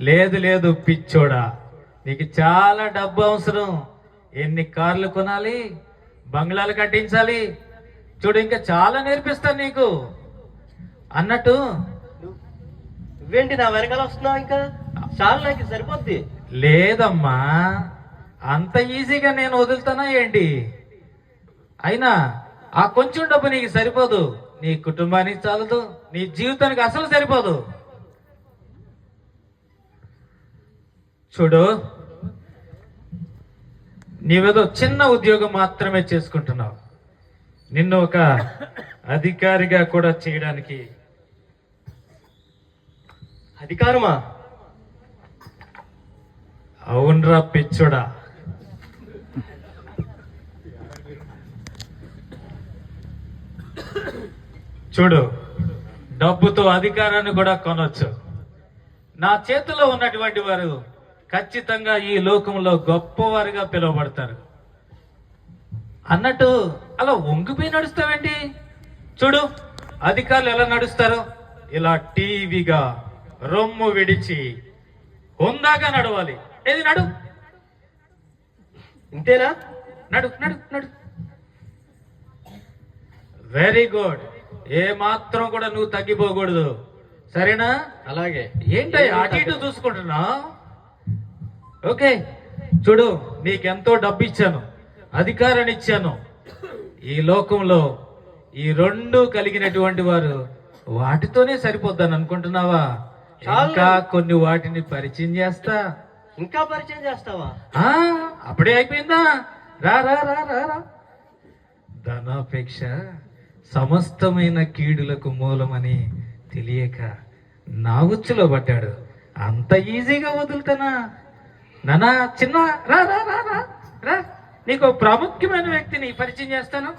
లేదు లేదు పిచ్చోడా, నీకు చాలా డబ్బు అవసరం. ఎన్ని కార్లు కొనాలి, బంగ్లాలు కట్టించాలి, చూడు ఇంకా చాలా నేర్పిస్తాను నీకు అన్నట్టు. నువ్వేంటి నా వెనకాల వస్తున్నావు? ఇంకా చాలా నాకు సరిపోద్ది. లేదమ్మా, అంత ఈజీగా నేను వదులుతానా ఏంటి? అయినా ఆ కొంచెం డబ్బు నీకు సరిపోదు, నీ కుటుంబానికి చాలదు, నీ జీవితానికి అసలు సరిపోదు. చూడు, నీవేదో చిన్న ఉద్యోగం మాత్రమే చేసుకుంటున్నావు. నిన్ను ఒక అధికారిగా కూడా చేయడానికి. అధికారమా? అవునరా పిచ్చోడా. చూడు, డబ్బుతో అధికారాన్ని కూడా కొనొచ్చు. నా చేతిలో ఉన్నటువంటి వారు ఖచ్చితంగా ఈ లోకంలో గొప్పవారుగా పిలువబడతారు. అన్నట్టు అలా వంగిపోయి నడుస్తావేంటి? చూడు, అధికారులు ఎలా నడుస్తారు? ఇలా టీవీగా రొమ్ము విడిచి హుందాగా నడవాలి. ఏది నడు, ఇంతేనా? నడు నడు నడు. Very good. ఏ మాత్రం కూడా నువ్వు తగ్గిపోకూడదు, సరేనా? అలాగే. ఏంటయ్యా అటు ఇటు చూసుకుంటున్నావు? ఓకే, చూడు, నీకెంతో డబ్బు ఇచ్చాను, అధికారాన్ని ఇచ్చాను. ఈ లోకంలో ఈ రెండు కలిగినటువంటి వారు వాటితోనే సరిపోద్దని అనుకుంటున్నావా? ఇంకా కొన్ని వాటిని పరిచయం చేస్తా. ఇంకా పరిచయం చేస్తావా? అప్పుడే అయిపోయిందా? రా రా రా రా రా. ధనాపేక్ష సమస్తమైన కీడులకు మూలమని తెలియక నా ఉచ్చులో పడ్డాడు. అంత ఈజీగా వదులుతానా? నానా చిన్న రా రా రా రా రా, నీకు ప్రాముఖ్యమైన వ్యక్తిని పరిచయం చేస్తాను.